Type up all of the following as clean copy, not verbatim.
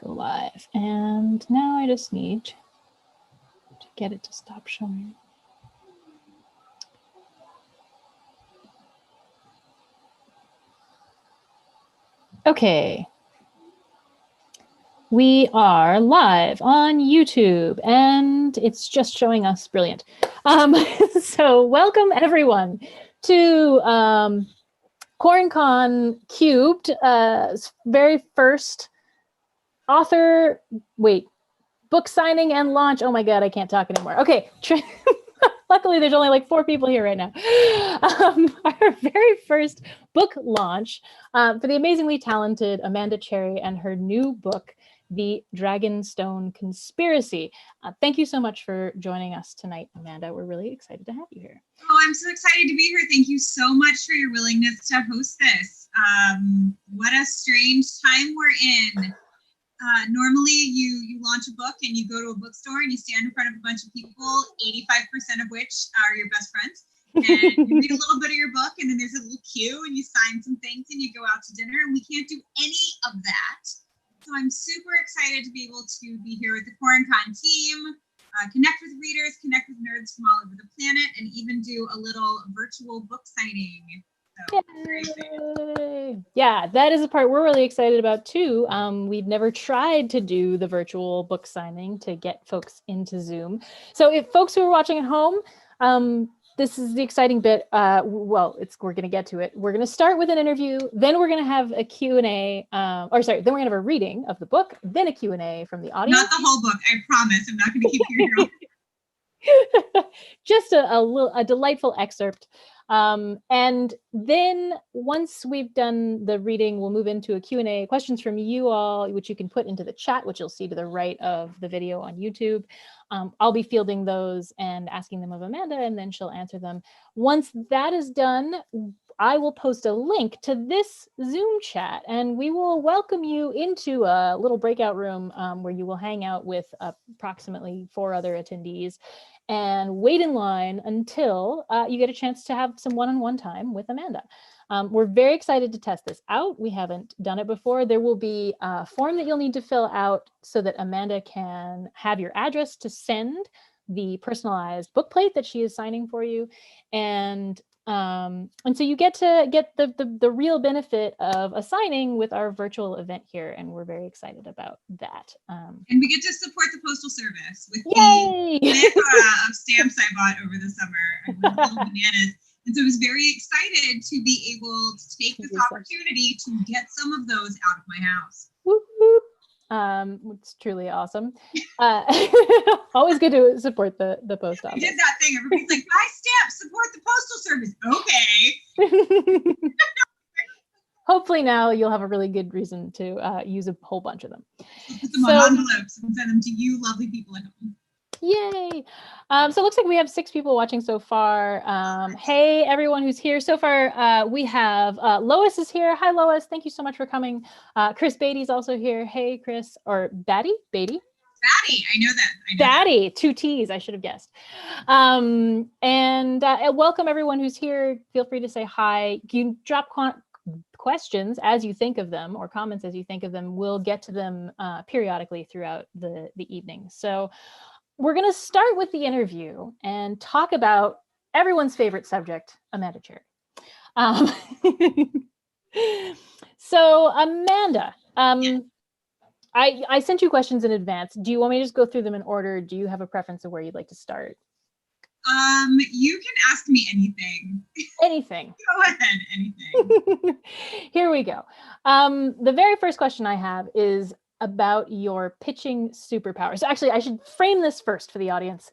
go live. And now I just need to get it to stop showing. Okay. We are live on YouTube and it's just showing us. Brilliant. So welcome everyone to CornCon Cubed, very first book signing and launch. Oh my God, I can't talk anymore. Okay. Luckily, there's only like 4 people here right now. Our very first book launch for the amazingly talented Amanda Cherry and her new book, The Dragonstone Conspiracy. Thank you so much for joining us tonight, Amanda. We're really excited to have you here. Oh, I'm so excited to be here. Thank you so much for your willingness to host this. What a strange time we're in. Normally you launch a book and you go to a bookstore and you stand in front of a bunch of people, 85% of which are your best friends. And you read a little bit of your book and then there's a little queue and you sign some things and you go out to dinner, and we can't do any of that. So I'm super excited to be able to be here with the CornCon team, connect with readers, connect with nerds from all over the planet, and even do a little virtual book signing. So, very excited. Yeah, that is a part we're really excited about too. We've never tried to do the virtual book signing to get folks into Zoom. So if folks who are watching at home, this is the exciting bit. We're going to get to it. We're going to start with an interview, then we're going to have a Q&A, then we're going to have a reading of the book, then a Q&A from the audience. Not the whole book, I promise. I'm not going to keep you here. Just a delightful excerpt. And then once we've done the reading, we'll move into a Q&A, questions from you all, which you can put into the chat, which you'll see to the right of the video on YouTube. I'll be fielding those and asking them of Amanda, and then she'll answer them. Once that is done, I will post a link to this Zoom chat, and we will welcome you into a little breakout room where you will hang out with approximately 4 other attendees and wait in line until you get a chance to have some one-on-one time with Amanda. We're very excited to test this out. We haven't done it before. There will be a form that you'll need to fill out so that Amanda can have your address to send the personalized book plate that she is signing for you. And so you get to get the real benefit of a signing with our virtual event here, and we're very excited about that. And we get to support the Postal Service with Yay! the plethora of stamps I bought over the summer. I went little bananas. And so I was very excited to be able to take this opportunity to get some of those out of my house. Whoop, whoop. It's truly awesome. Always good to support the post office. I did that thing. Everybody's like, buy stamps, support the Postal Service. Okay. Hopefully now you'll have a really good reason to use a whole bunch of them. Put them on envelopes and send them to you lovely people at home. Yay. So it looks like we have 6 people watching so far. Hey, everyone who's here. So far, we have Lois is here. Hi, Lois. Thank you so much for coming. Chris Beatty's also here. Hey, Chris. Or Beatty? Batty. I know that. Batty. 2 T's. I should have guessed. And welcome everyone who's here. Feel free to say hi. You can drop questions as you think of them, or comments as you think of them. We'll get to them periodically throughout the evening. So we're going to start with the interview and talk about everyone's favorite subject, Amanda Cherry. So Amanda, I sent you questions in advance. Do you want me to just go through them in order? Do you have a preference of where you'd like to start? You can ask me anything. Anything. Go ahead, anything. Here we go. The very first question I have is about your pitching superpower. So actually, I should frame this first for the audience.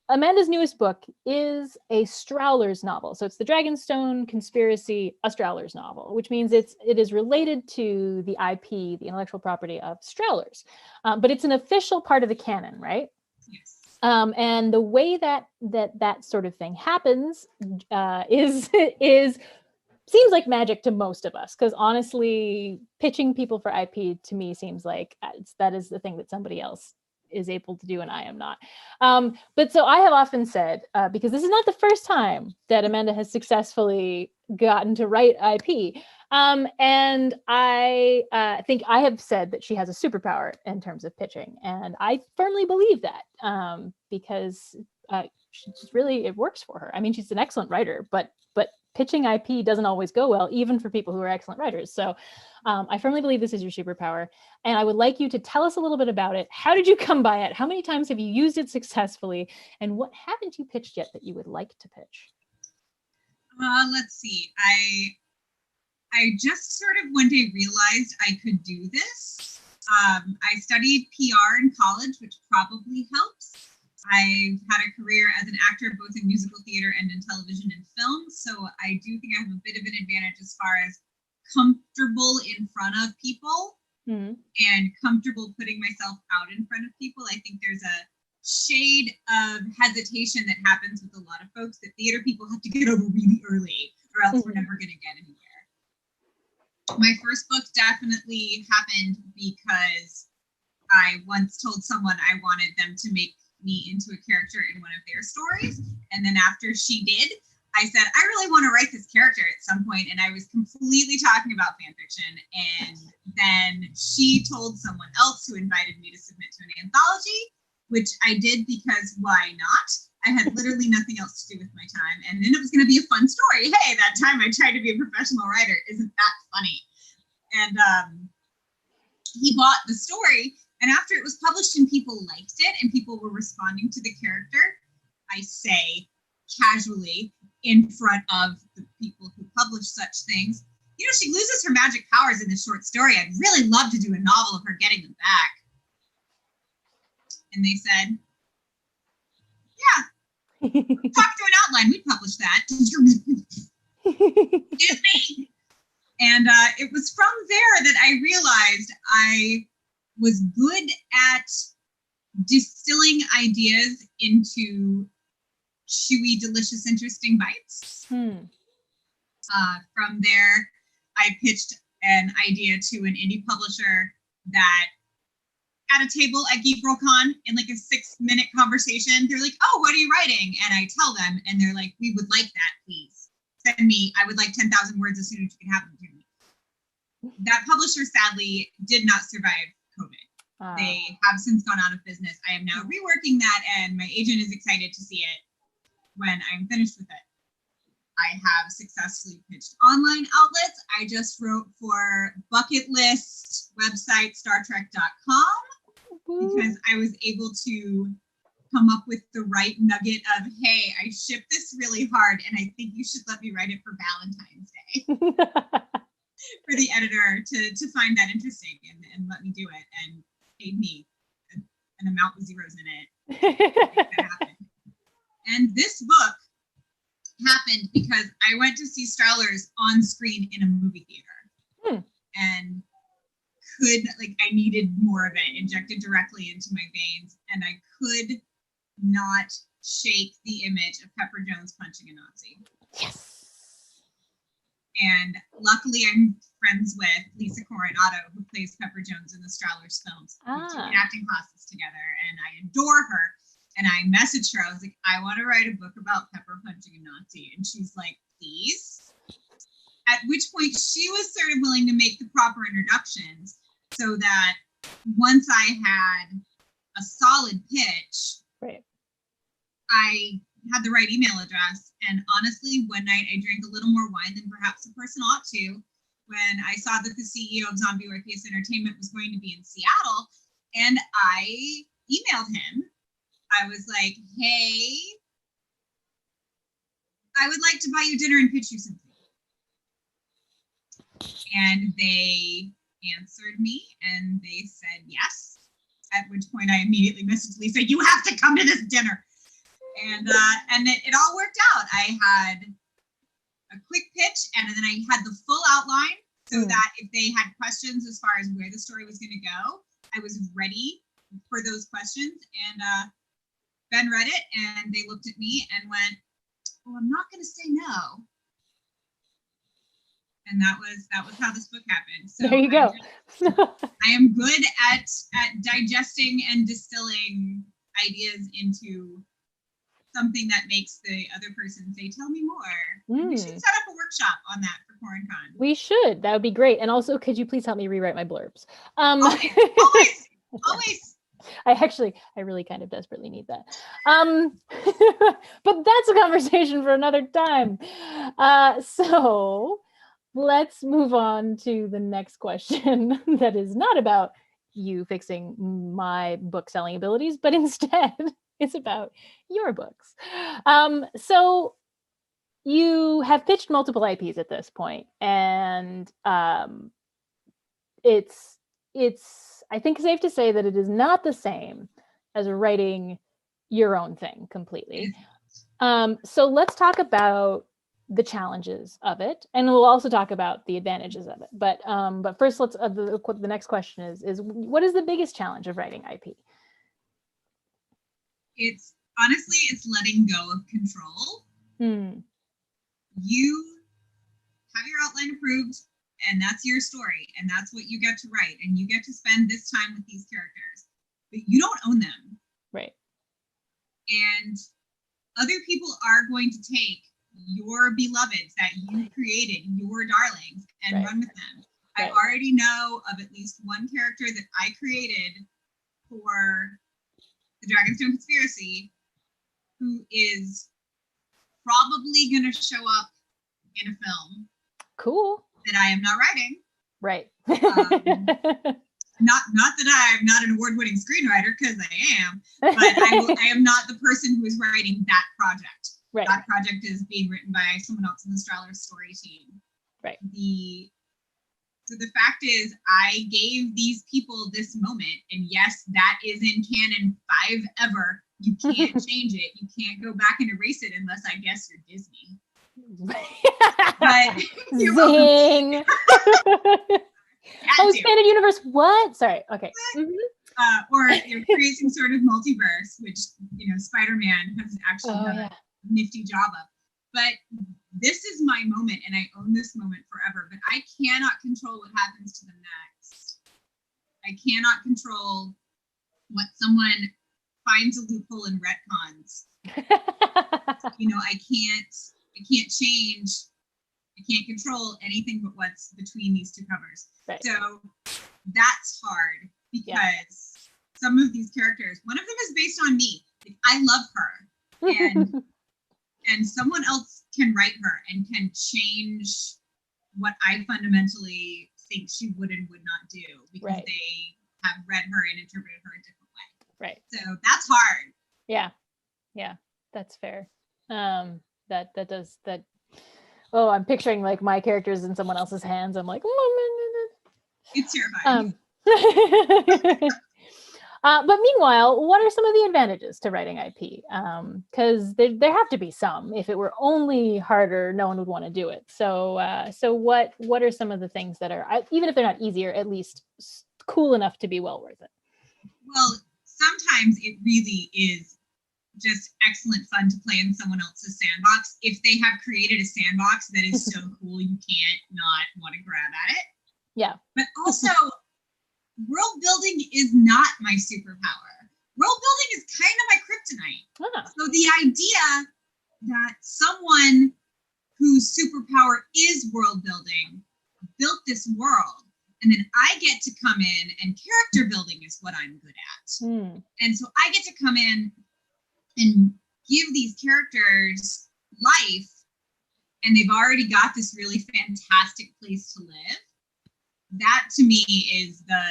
Amanda's newest book is a Strowlers novel. So it's the Dragonstone Conspiracy, a Strowlers novel, which means it is related to the IP, the intellectual property of Strowlers. But it's an official part of the canon, right? Yes. And the way that sort of thing happens seems like magic to most of us, because honestly, pitching people for IP to me seems like that is the thing that somebody else is able to do and I am not. But so I have often said, because this is not the first time that Amanda has successfully gotten to write IP. And I think I have said that she has a superpower in terms of pitching. And I firmly believe that because she's really, it works for her. I mean, she's an excellent writer, but pitching IP doesn't always go well, even for people who are excellent writers. So I firmly believe this is your superpower. And I would like you to tell us a little bit about it. How did you come by it? How many times have you used it successfully? And what haven't you pitched yet that you would like to pitch? Let's see. I just sort of one day realized I could do this. I studied PR in college, which probably helps. I've had a career as an actor, both in musical theater and in television and film. So I do think I have a bit of an advantage as far as comfortable in front of people and comfortable putting myself out in front of people. I think there's a shade of hesitation that happens with a lot of folks that theater people have to get over really early, or else we're never going to get anywhere. My first book definitely happened because I once told someone I wanted them to make me into a character in one of their stories. And then after she did, I said, I really want to write this character at some point. And I was completely talking about fan fiction. And then she told someone else who invited me to submit to an anthology, which I did because why not? I had literally nothing else to do with my time. And then it was going to be a fun story. Hey, that time I tried to be a professional writer. Isn't that funny? And he bought the story. And after it was published and people liked it and people were responding to the character, I say casually in front of the people who publish such things, you know, she loses her magic powers in this short story. I'd really love to do a novel of her getting them back. And they said, yeah, talk to an outline. We'd publish that. Excuse me. And it was from there that I realized I was good at distilling ideas into chewy, delicious, interesting bites. From there, I pitched an idea to an indie publisher that at a table at Geek Girl Con in like a 6-minute conversation, they're like, oh, what are you writing? And I tell them, and they're like, we would like that, please. Send me, I would like 10,000 words as soon as you can have them to me. That publisher sadly did not survive COVID. They have since gone out of business. I am now reworking that, and my agent is excited to see it when I'm finished with it. I have successfully pitched online outlets. I just wrote for bucket list website StarTrek.com because I was able to come up with the right nugget of, hey, I shipped this really hard, and I think you should let me write it for Valentine's Day. For the editor to find that interesting and let me do it and paid me an amount with zeros in it. That happened. And this book happened because I went to see Strowlers on screen in a movie theater and I needed more of it injected directly into my veins, and I could not shake the image of Pepper Jones punching a Nazi. Yes. And luckily, I'm friends with Lisa Coronado, who plays Pepper Jones in the Strowlers films. We've taken acting classes together, and I adore her. And I messaged her. I was like, I want to write a book about Pepper punching a Nazi. And she's like, please. At which point, she was sort of willing to make the proper introductions so that once I had a solid pitch, right, I had the right email address. And honestly, one night I drank a little more wine than perhaps a person ought to when I saw that the CEO of Zombie Orpheus Entertainment was going to be in Seattle. And I emailed him. I was like, hey, I would like to buy you dinner and pitch you something. And they answered me and they said yes. At which point I immediately messaged Lisa, you have to come to this dinner. And it all worked out. I had a quick pitch and then I had the full outline so that if they had questions as far as where the story was going to go, I was ready for those questions. And Ben read it and they looked at me and went, well, I'm not going to say no. And that was how this book happened. So there you go. I am good at digesting and distilling ideas into something that makes the other person say, tell me more. We should set up a workshop on that for CornCon. We should. That would be great. And also, could you please help me rewrite my blurbs? Always. I really kind of desperately need that. But that's a conversation for another time. So let's move on to the next question that is not about you fixing my book selling abilities, but instead it's about your books. So you have pitched multiple IPs at this point, and it's I think safe to say that it is not the same as writing your own thing completely. So let's talk about the challenges of it, and we'll also talk about the advantages of it. But first, let's the next question is what is the biggest challenge of writing IP? It's honestly, it's letting go of control. You have your outline approved, and that's your story, and that's what you get to write, and you get to spend this time with these characters, but you don't own them. Right. And other people are going to take your beloveds that you created, your darlings, and run with them. I already know of at least one character that I created for the Dragonstone Conspiracy who is probably going to show up in a film. Cool. That I am not writing. Right. Not that I'm not an award-winning screenwriter, because I am, but I am not the person who is writing that project. Right. That project is being written by someone else in the Strowlers story team. Right. So the fact is, I gave these people this moment, and yes, that is in canon 5 ever. You can't change it. You can't go back and erase it unless I guess you're Disney. But zing. Oh, expanded universe. What? Sorry. Okay. Or create some sort of multiverse, which Spider-Man has actually done a nifty job of. But this is my moment, and I own this moment forever. But I cannot control what happens to the next. I cannot control what someone finds a loophole in retcons. I can't change. I can't control anything but what's between these two covers. Right. So that's hard because some of these characters, one of them is based on me. Like, I love her, and someone else can write her and can change what I fundamentally think she would and would not do because they have read her and interpreted her a different way. Right. So that's hard. Yeah, that's fair. That. Oh, I'm picturing like my characters in someone else's hands. I'm like, it's terrifying. But meanwhile, what are some of the advantages to writing IP? Because there have to be some. If it were only harder, no one would want to do it. So what are some of the things that are, even if they're not easier, at least cool enough to be well worth it? Well, sometimes it really is just excellent fun to play in someone else's sandbox. If they have created a sandbox that is so cool, you can't not want to grab at it. Yeah. But also, world building is not my superpower. World building is kind of my kryptonite. So the idea that someone whose superpower is world building built this world, and then I get to come in, and character building is what I'm good at. And so I get to come in and give these characters life, and they've already got this really fantastic place to live. That to me is the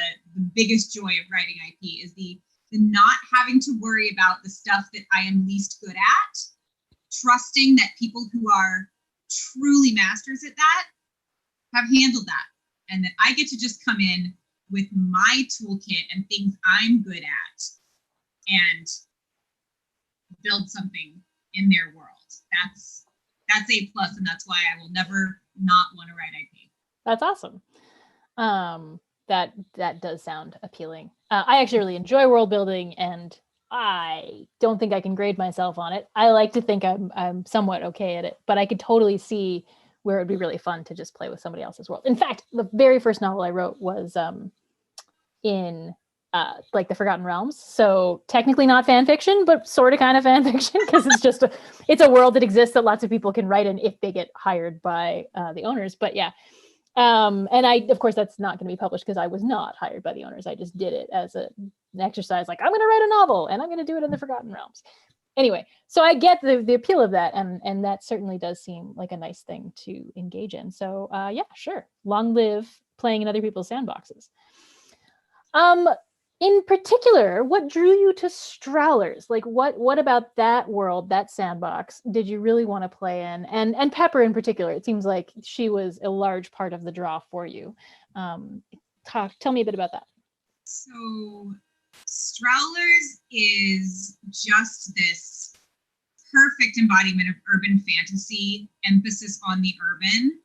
biggest joy of writing IP, is the not having to worry about the stuff that I am least good at, trusting that people who are truly masters at that have handled that, and that I get to just come in with my toolkit and things I'm good at and build something in their world. That's A+, and that's why I will never not want to write IP. That's awesome. That does sound appealing. I actually really enjoy world building, and I don't think I can grade myself on it. I like to think I'm somewhat okay at it, but I could totally see where it would be really fun to just play with somebody else's world. In fact, the very first novel I wrote was in like the Forgotten Realms. So technically not fan fiction, but sort of kind of fan fiction, because it's a world that exists that lots of people can write in if they get hired by the owners. But yeah. And of course, that's not going to be published because I was not hired by the owners. I just did it as an exercise, like, I'm going to write a novel and I'm going to do it in the Forgotten Realms. Anyway, so I get the appeal of that, and that certainly does seem like a nice thing to engage in. So yeah, sure. Long live playing in other people's sandboxes. In particular, what drew you to Strowlers? Like, what about that world, that sandbox, did you really want to play in? And Pepper in particular, it seems like she was a large part of the draw for you. Tell me a bit about that. So Strowlers is just this perfect embodiment of urban fantasy, emphasis on the urban.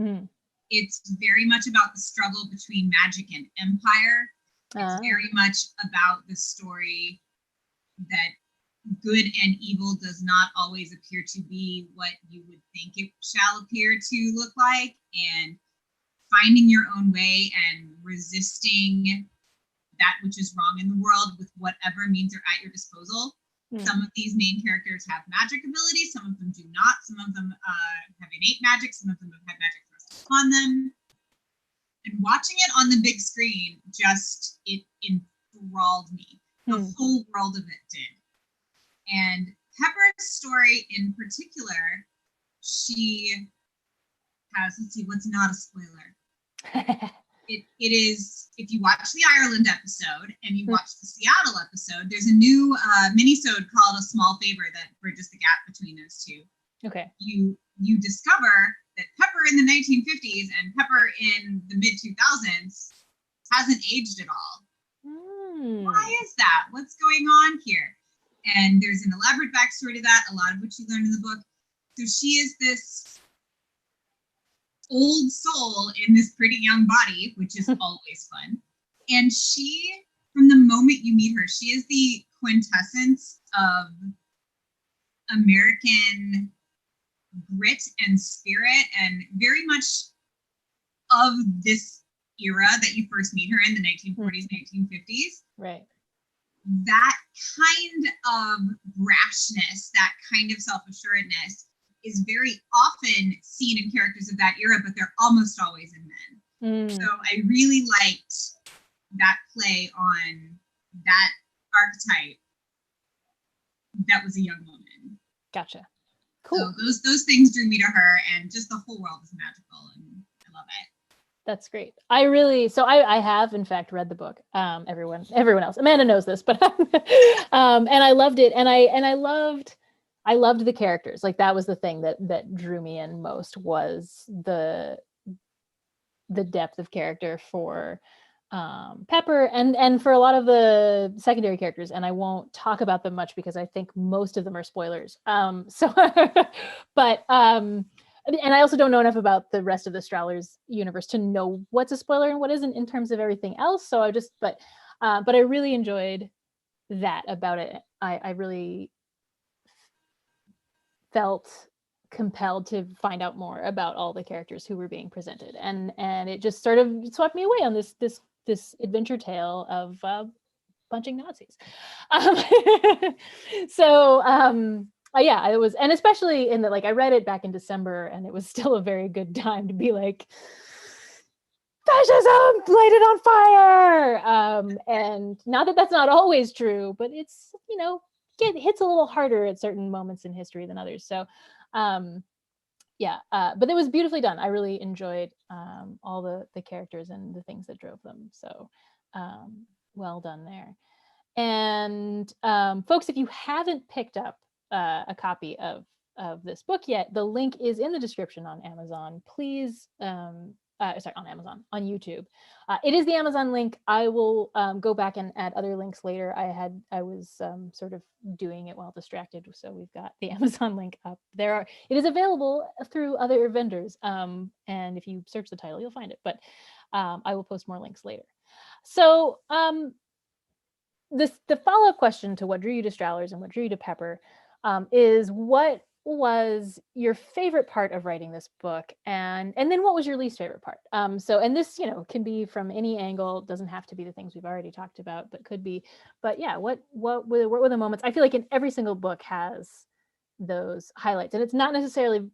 Mm. It's very much about the struggle between magic and empire. It's very much about the story that good and evil does not always appear to be what you would think it shall appear to look like, and finding your own way and resisting that which is wrong in the world with whatever means are at your disposal. Some of these main characters have magic abilities, some of them do not. Some of them have innate magic, some of them have had magic thrust upon them. And watching it on the big screen, it enthralled me. The whole world of it did. And Pepper's story in particular, she has, let's see, what's not a spoiler? It is, if you watch the Ireland episode and you watch the Seattle episode, there's a new mini-sode called A Small Favor that bridges the gap between those two. Okay. You discover that Pepper in the 1950s and Pepper in the mid-2000s hasn't aged at all. Why is that? What's going on here? And there's an elaborate backstory to that, a lot of which you learn in the book. So she is this old soul in this pretty young body, which is always fun. And she, from the moment you meet her, she is the quintessence of American grit and spirit, and very much of this era that you first meet her in, the 1940s, 1950s. Right. That kind of brashness, that kind of self-assuredness is very often seen in characters of that era, but they're almost always in men. So I really liked that play on that archetype that was a young woman. Gotcha. Cool. So those things drew me to her, and just the whole world is magical, and I love it. That's great. I have in fact read the book. Everyone else, Amanda knows this, but and I loved it, and I loved the characters. Like, that was the thing that drew me in most, was the depth of character for Pepper and for a lot of the secondary characters. And I won't talk about them much because I think most of them are spoilers. But and I also don't know enough about the rest of the Strowlers universe to know what's a spoiler and what isn't in terms of everything else. So but I really enjoyed that about it. I really felt compelled to find out more about all the characters who were being presented, and it just sort of swept me away on this adventure tale of punching Nazis. Yeah, it was, and especially in that, like, I read it back in December, and it was still a very good time to be like, fascism, light it on fire. And not that that's not always true, but it's, it hits a little harder at certain moments in history than others. So but it was beautifully done. I really enjoyed all the characters and the things that drove them. So well done there. And folks, if you haven't picked up a copy of this book yet, the link is in the description on Amazon. Please, on Amazon, on YouTube. It is the Amazon link. I will go back and add other links later. I was sort of doing it while distracted, so we've got the Amazon link up. It is available through other vendors, and if you search the title, you'll find it. But I will post more links later. So the follow-up question to what drew you to Strowlers and what drew you to Pepper is, what was your favorite part of writing this book, and then what was your least favorite part? So, and this, can be from any angle, doesn't have to be the things we've already talked about, but could be. But yeah, what were the moments? I feel like in every single book has those highlights, and it's not necessarily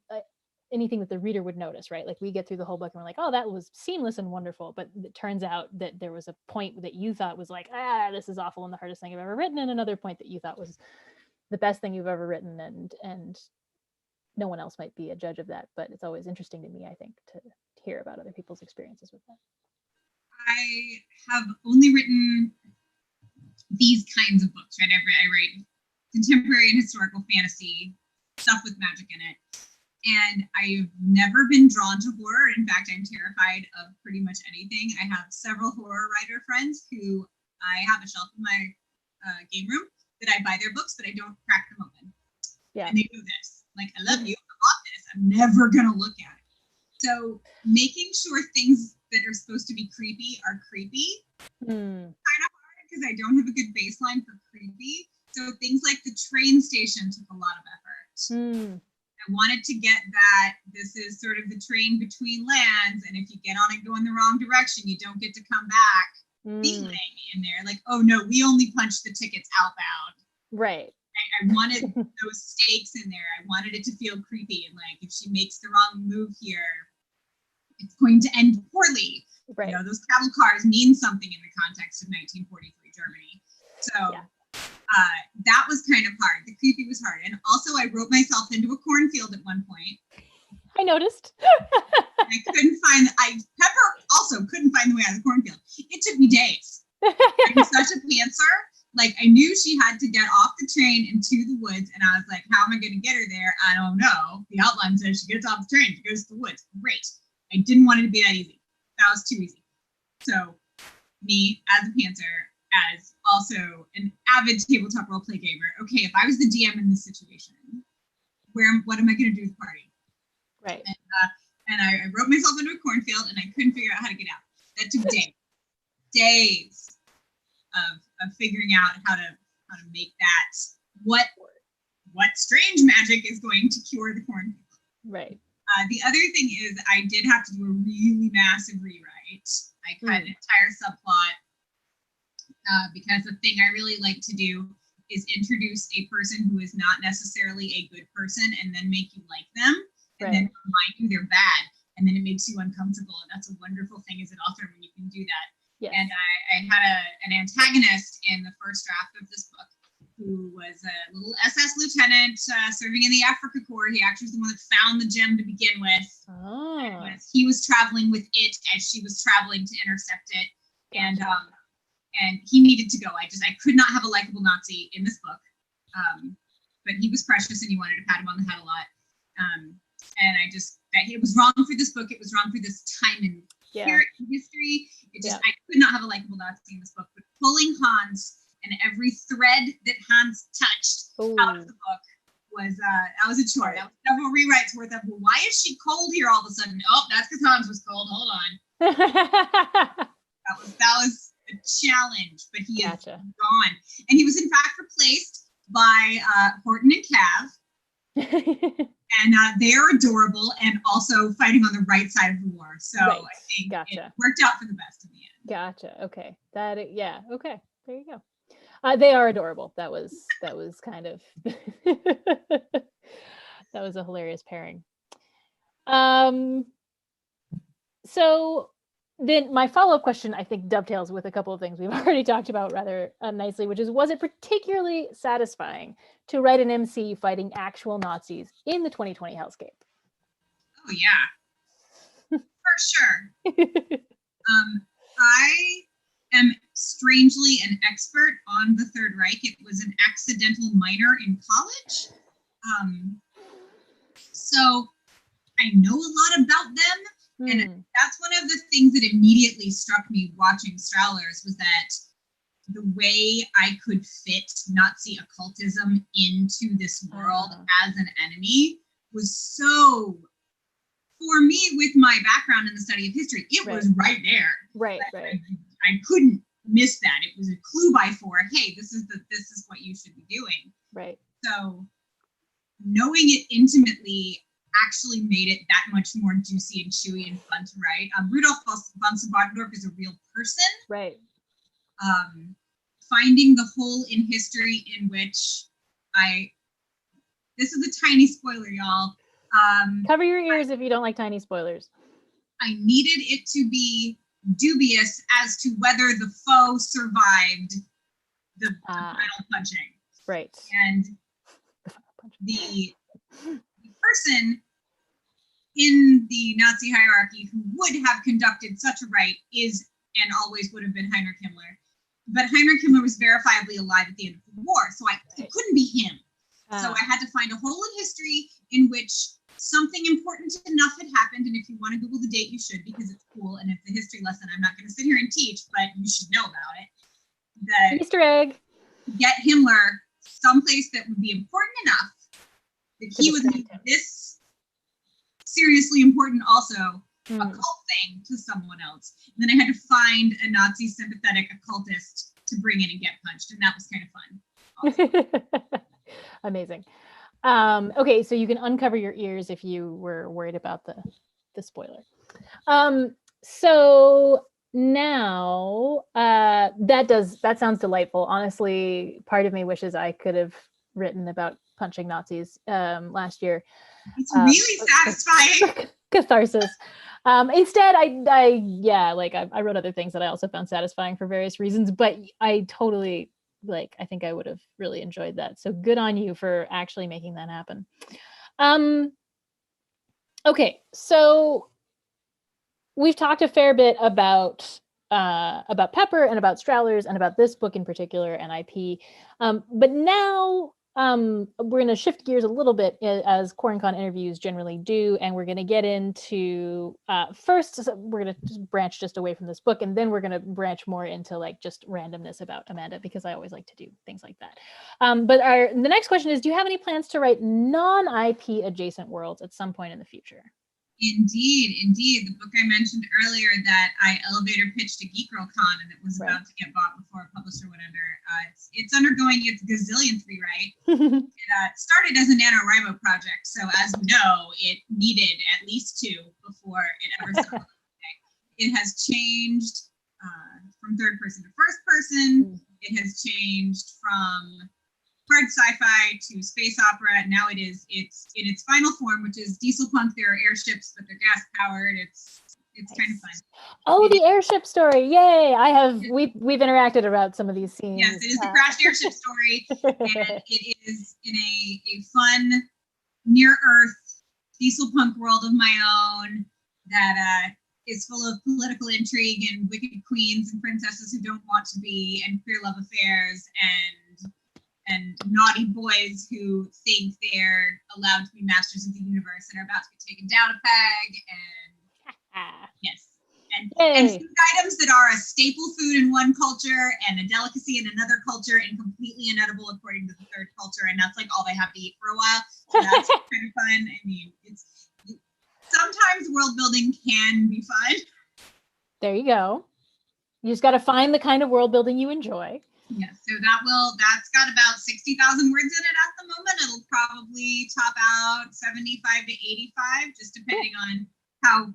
anything that the reader would notice, right? Like we get through the whole book and we're like, oh, that was seamless and wonderful, but it turns out that there was a point that you thought was like, this is awful and the hardest thing I've ever written, and another point that you thought was the best thing you've ever written, and no one else might be a judge of that, but it's always interesting to me, I think, to hear about other people's experiences with that. I have only written these kinds of books, right? I write contemporary and historical fantasy, stuff with magic in it. And I've never been drawn to horror. In fact, I'm terrified of pretty much anything. I have several horror writer friends who I have a shelf in my game room that I buy their books, but I don't crack them open. Yeah. And they know this. Like, I love you, I bought this, I'm never gonna look at it. So making sure things that are supposed to be creepy are creepy, kind of hard because I don't have a good baseline for creepy. So things like the train station took a lot of effort. I wanted to get that this is sort of the train between lands, and if you get on it going the wrong direction, you don't get to come back. Feeling in there, like, oh no, we only punched the tickets outbound. Right. I wanted those stakes in there. I wanted it to feel creepy, and like if she makes the wrong move here, it's going to end poorly. Right. Those travel cars mean something in the context of 1943 Germany. So that was kind of hard. The creepy was hard. And also I wrote myself into a cornfield at one point. I noticed. Pepper also couldn't find the way out of the cornfield. It took me days. I'm such a pantser. Like, I knew she had to get off the train into the woods, and I was like, how am I going to get her there? I don't know. The outline says she gets off the train, she goes to the woods. Great. I didn't want it to be that easy. That was too easy. So me as a pantser, as also an avid tabletop roleplay gamer, okay, if I was the DM in this situation, what am I going to do with the party? Right. And I wrote myself into a cornfield, and I couldn't figure out how to get out. That took days of figuring out how to make that what strange magic is going to cure the cornfield. Right. The other thing is I did have to do a really massive rewrite. I cut an entire subplot because the thing I really like to do is introduce a person who is not necessarily a good person and then make you like them, and then remind you they're bad, and then it makes you uncomfortable. And that's a wonderful thing as an author when you can do that. Yes. And I had an antagonist in the first draft of this book who was a little SS lieutenant serving in the Africa Corps. He actually was the one that found the gem to begin with. He was traveling with it as she was traveling to intercept it. And he needed to go. I could not have a likable Nazi in this book. But he was precious, and you wanted to pat him on the head a lot. And it was wrong for this book. It was wrong for this time in history. I could not have a likable Nazi in this book. But pulling Hans and every thread that Hans touched out of the book was that was a chore. That was several rewrites worth of. Well, why is she cold here all of a sudden? Oh, that's because Hans was cold. Hold on. that was a challenge, but he is gone, and he was in fact replaced by Horton and Cav. And they're adorable and also fighting on the right side of the war. So I think it worked out for the best in the end. Gotcha. Okay. Okay. There you go. They are adorable. That was kind of that was a hilarious pairing. So then my follow-up question, I think, dovetails with a couple of things we've already talked about rather nicely, which is, was it particularly satisfying to write an MC fighting actual Nazis in the 2020 hellscape? Oh, yeah. For sure. I am strangely an expert on the Third Reich. It was an accidental minor in college. So I know a lot about them. And that's one of the things that immediately struck me watching Strowlers, was that the way I could fit Nazi occultism into this world as an enemy was so, for me, with my background in the study of history, it was right there. Right. I couldn't miss that. It was a clue by four. Hey, this is what you should be doing. Right. So knowing it intimately actually made it that much more juicy and chewy and fun to write. Rudolf von Sabotendorf is a real person. Right. Finding the hole in history in which this is a tiny spoiler, y'all. Cover your ears if you don't like tiny spoilers. I needed it to be dubious as to whether the foe survived the final punching. Right. And the person in the Nazi hierarchy who would have conducted such a rite is and always would have been Heinrich Himmler. But Heinrich Himmler was verifiably alive at the end of the war, so it couldn't be him. So I had to find a hole in history in which something important enough had happened, and if you want to Google the date, you should, because it's cool, and it's a history lesson I'm not going to sit here and teach, but you should know about it. That Easter egg. Get Himmler someplace that would be important enough that he would make this seriously important also a cult thing to someone else. And then I had to find a Nazi sympathetic occultist to bring in and get punched, and that was kind of fun. Awesome. Amazing. Okay, so you can uncover your ears if you were worried about the spoiler. So now that sounds delightful. Honestly, part of me wishes I could have written about punching Nazis last year. It's really satisfying. Catharsis. Instead, I wrote other things that I also found satisfying for various reasons, but I totally I think I would have really enjoyed that. So good on you for actually making that happen. Okay, so we've talked a fair bit about Pepper and about Strowlers and about this book in particular and IP. But now we're going to shift gears a little bit as QuaranCon interviews generally do, and we're going to get into first we're going to just branch just away from this book, and then we're going to branch more into just randomness about Amanda, because I always like to do things like that. But the next question is, do you have any plans to write non-IP adjacent worlds at some point in the future? Indeed. The book I mentioned earlier that I elevator pitched to Geek Girl Con and it was about to get bought before a publisher went under. It's undergoing its gazillionth rewrite. It started as a NaNoWriMo project, so as you know, it needed at least 2 before it ever started. It has changed from third person to first person. It has changed from hard sci-fi to space opera. Now it's in its final form, which is Dieselpunk. There are airships, but they're gas powered. It's kind of fun. Oh, the airship story! Yay! We've interacted about some of these scenes. Yes, it is the crashed airship story, and it is in a fun near Earth Dieselpunk world of my own that is full of political intrigue and wicked queens and princesses who don't want to be, and queer love affairs, and naughty boys who think they're allowed to be masters of the universe and are about to get taken down a peg, and yes, and food items that are a staple food in one culture and a delicacy in another culture and completely inedible according to the third culture, and that's all they have to eat for a while. So that's kind of fun. I mean, sometimes world building can be fun. There you go. You just got to find the kind of world building you enjoy. Yes, so that's got about 60,000 words in it at the moment. It'll probably top out 75 to 85, just depending on how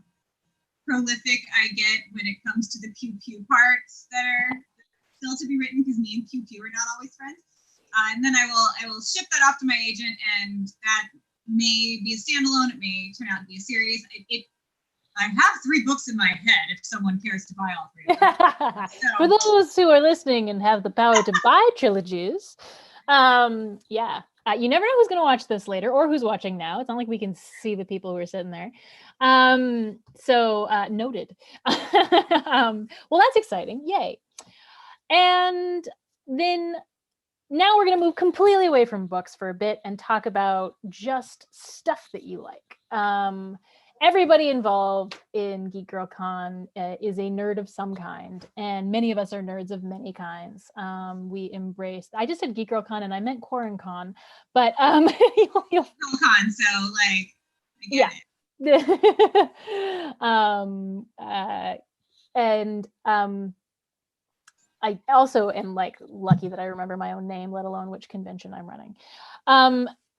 prolific I get when it comes to the pew pew parts that are still to be written, because me and pew pew are not always friends. And then I will ship that off to my agent, and that may be a standalone. It may turn out to be a series. I have 3 books in my head if someone cares to buy all 3 of them. So, for those who are listening and have the power to buy trilogies, you never know who's going to watch this later or who's watching now. It's not like we can see the people who are sitting there. So noted. Well, that's exciting. Yay. And then now we're going to move completely away from books for a bit and talk about just stuff that you like. Everybody involved in Geek Girl Con is a nerd of some kind, and many of us are nerds of many kinds. We embrace, I just said Geek Girl Con and I meant QuaranCon, but Girl Con, so I get it. I also am lucky that I remember my own name, let alone which convention I'm running.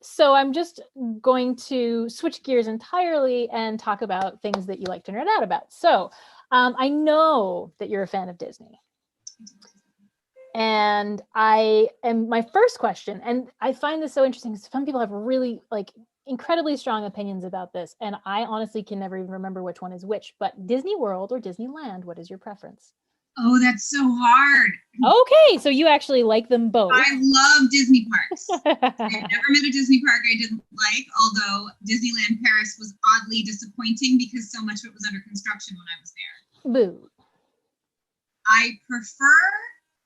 So I'm just going to switch gears entirely and talk about things that you like to nerd out about. So I know that you're a fan of Disney. And my first question, and I find this so interesting because some people have really like incredibly strong opinions about this. And I honestly can never even remember which one is which, but Disney World or Disneyland, what is your preference? Oh, that's so hard. Okay, so you actually like them both. I love Disney parks. I've never met a Disney park I didn't like, although Disneyland Paris was oddly disappointing because so much of it was under construction when I was there. Boo. I prefer,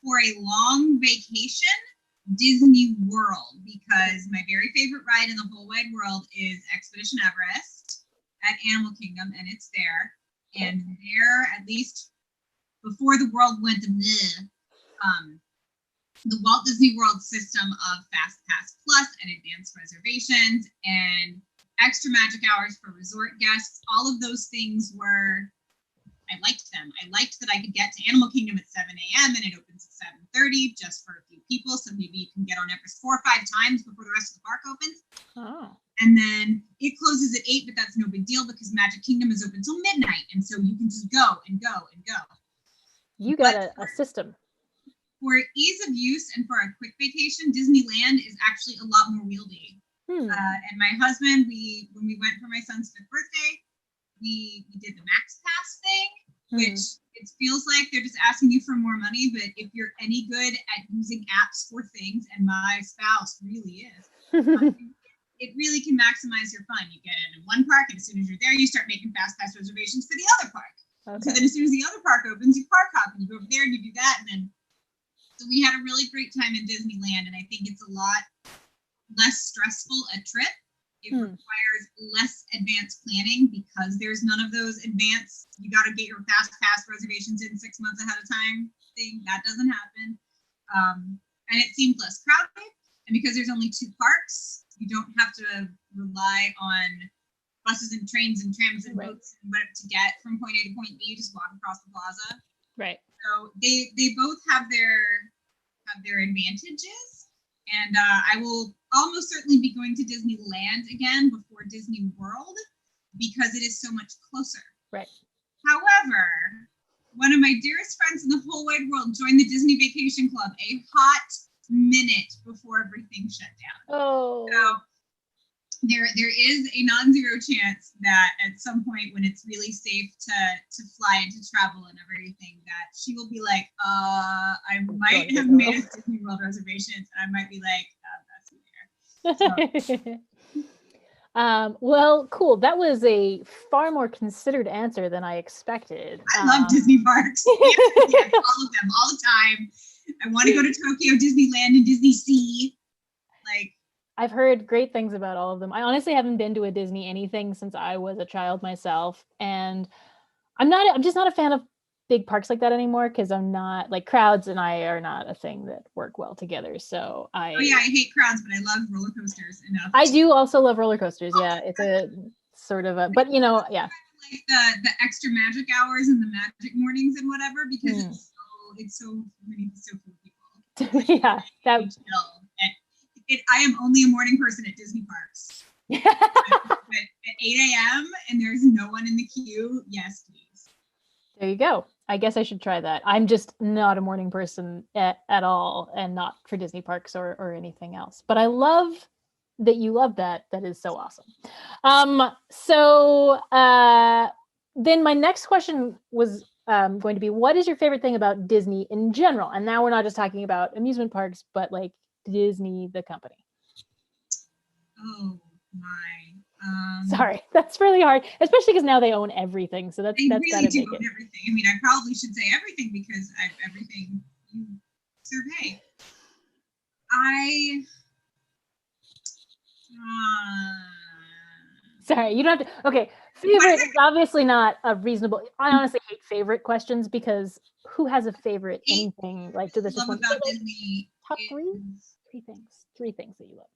for a long vacation, Disney World, because my very favorite ride in the whole wide world is Expedition Everest at Animal Kingdom, and it's there. And there, at least before the world went to the Walt Disney World system of Fast Pass Plus and advanced reservations and extra magic hours for resort guests, all of those things I liked them. I liked that I could get to Animal Kingdom at 7 a.m. and it opens at 7:30 just for a few people. So maybe you can get on Everest 4 or 5 times before the rest of the park opens. Oh. And then it closes at 8, but that's no big deal because Magic Kingdom is open till midnight. And so you can just go and go and go. You got a system. For ease of use and for a quick vacation, Disneyland is actually a lot more wieldy. And my husband, when we went for my son's 5th birthday, we did the Max Pass thing, which it feels like they're just asking you for more money. But if you're any good at using apps for things, and my spouse really is, it really can maximize your fun. You get in one park, and as soon as you're there, you start making fast pass reservations for the other park. Okay. So then as soon as the other park opens, you park hop and you go over there and you do that. And then, so we had a really great time in Disneyland, and I think it's a lot less stressful a trip. It requires less advanced planning because there's none of those advanced, you got to get your fast pass reservations in 6 months ahead of time thing. That doesn't happen. And it seemed less crowded. And because there's only 2 parks, you don't have to rely on buses and trains and trams and boats and whatever to get from point A to point B. You just walk across the plaza. Right. So they both have their advantages. And I will almost certainly be going to Disneyland again before Disney World because it is so much closer. Right. However, one of my dearest friends in the whole wide world joined the Disney Vacation Club a hot minute before everything shut down. Oh. So there is a non-zero chance that at some point when it's really safe to fly and to travel and everything, that she will be like, I might have made a Disney World reservations, and I might be like, that's weird. So. Well, cool. That was a far more considered answer than I expected. I love Disney parks. Yeah, all of them, all the time. I want to go to Tokyo Disneyland and Disney Sea. Like, I've heard great things about all of them. I honestly haven't been to a Disney anything since I was a child myself. And I'm just not a fan of big parks like that anymore because I'm not, like, crowds and I are not a thing that work well together. So I hate crowds, but I love roller coasters enough. I do also love roller coasters. Yeah, it's a sort of a, but yeah. Like the extra magic hours and the magic mornings and whatever, because it's so many so few people. Yeah, that. I am only a morning person at Disney parks. But at 8 a.m. and there's no one in the queue, yes, please. There you go. I guess I should try that. I'm just not a morning person at all, and not for Disney parks or anything else. But I love that you love that. That is so awesome. So then my next question was going to be, what is your favorite thing about Disney in general? And now we're not just talking about amusement parks, but like Disney, the company. Oh my. Sorry, that's really hard, especially because now they own everything. So that's really gotta do make own it. Everything. I mean, I probably should say everything because everything you survey. Sorry, you don't have to. Okay, favorite is obviously not a reasonable. I honestly hate favorite questions because who has a favorite anything? Like, do this just one about Disney? Top three things that you loved.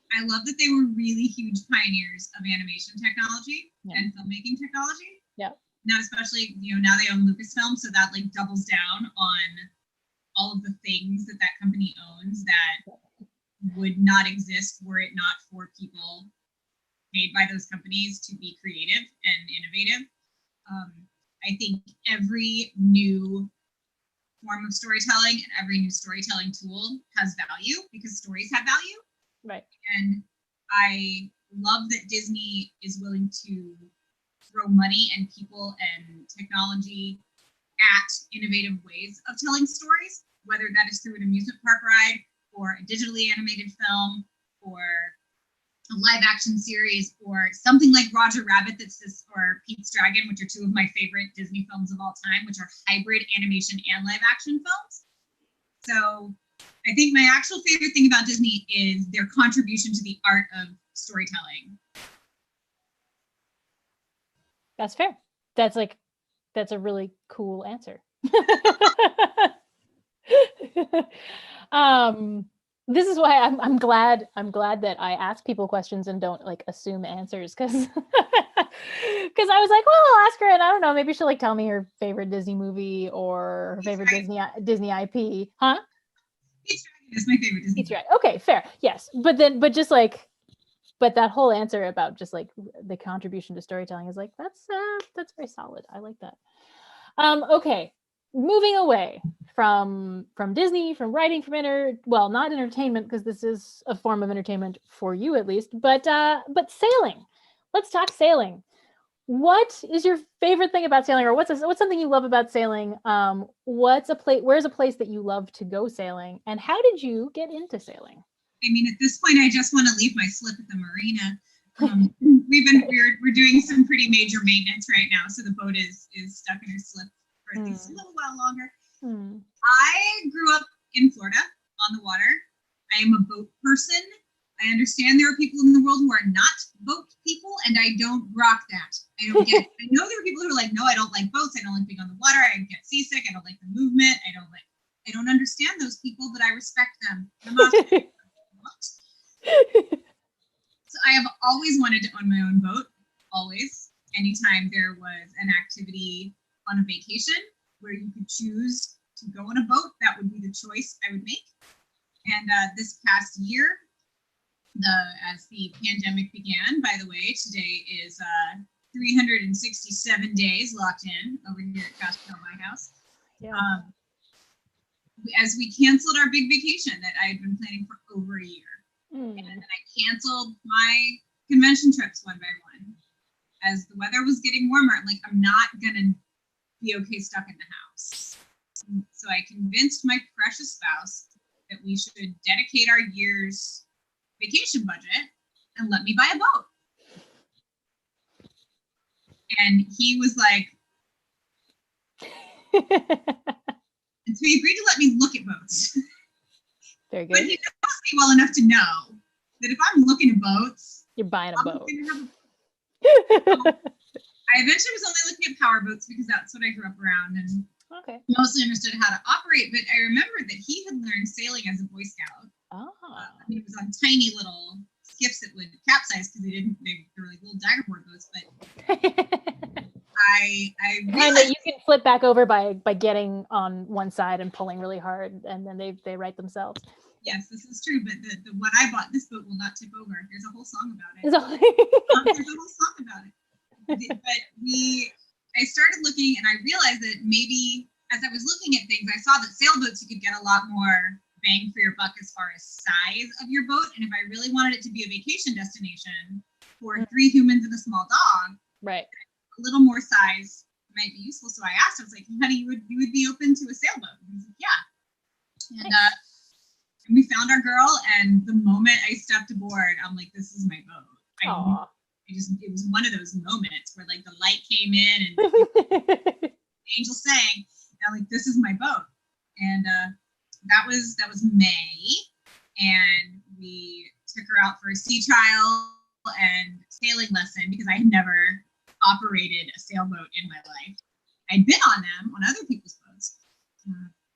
I love that they were really huge pioneers of animation technology and filmmaking technology. Yeah. Now, especially, now they own Lucasfilm, so that like doubles down on all of the things that company owns that would not exist were it not for people paid by those companies to be creative and innovative. I think every new form of storytelling and every new storytelling tool has value because stories have value. Right. And I love that Disney is willing to throw money and people and technology at innovative ways of telling stories, whether that is through an amusement park ride or a digitally animated film or a live action series or something like Roger Rabbit or Pete's Dragon, which are two of my favorite Disney films of all time, which are hybrid animation and live action films. So I think my actual favorite thing about Disney is their contribution to the art of storytelling. That's fair. That's a really cool answer. This is why I'm glad that I ask people questions and don't like assume answers because I was like, well, I'll ask her and I don't know, maybe she'll like tell me her favorite Disney movie or her favorite Disney IP. Huh? Pete's Dragon is my favorite Disney movie. Okay, fair. Yes. But that whole answer about just like the contribution to storytelling is like, that's very solid. I like that. Okay. Moving away from Disney, from writing, from not entertainment, because this is a form of entertainment for you at least, but sailing. Let's talk sailing. What is your favorite thing about sailing, or what's something you love about sailing? Where's a place that you love to go sailing, and how did you get into sailing? I mean, at this point, I just want to leave my slip at the marina. We're doing some pretty major maintenance right now, so the boat is stuck in her slip for at least a little while longer. I grew up in Florida on the water. I am a boat person. I understand there are people in the world who are not boat people, and I don't rock that. I know there are people who are like, no, I don't like boats. I don't like being on the water. I get seasick. I don't like the movement. I don't understand those people, but I respect them. So I have always wanted to own my own boat. Always. Anytime there was an activity on a vacation where you could choose to go on a boat, that would be the choice I would make. And this past year, as the pandemic began, by the way, today is 367 days locked in over here at Castle White House. Yeah. As we canceled our big vacation that I had been planning for over a year. And then I canceled my convention trips one by one. As the weather was getting warmer, I'm like, I'm not gonna be okay stuck in the house. So I convinced my precious spouse that we should dedicate our year's vacation budget and let me buy a boat. And he was like, and so he agreed to let me look at boats. Very good. But he knows me well enough to know that if I'm looking at boats, you're buying a boat. I eventually was only looking at power boats because that's what I grew up around and mostly understood how to operate. But I remembered that he had learned sailing as a Boy Scout. It was on tiny little skiffs that would capsize because they were like little daggerboard boats. But I realized you can flip back over by getting on one side and pulling really hard, and then they right themselves. Yes, this is true. But the what I bought, this boat will not tip over. There's a whole song about it. There's a whole song about it. But I started looking, and I realized that maybe as I was looking at things, I saw that sailboats you could get a lot more bang for your buck as far as size of your boat. And if I really wanted it to be a vacation destination for 3 humans and a small dog, right, a little more size might be useful. So I asked, I was like, honey, you would be open to a sailboat? And he's like, yeah. And and we found our girl, and the moment I stepped aboard, I'm like, this is my boat. It was one of those moments where like the light came in and the angel sang, and I'm like, this is my boat. And that was May, and we took her out for a sea trial and sailing lesson because I had never operated a sailboat in my life. I'd been on them on other people's boats.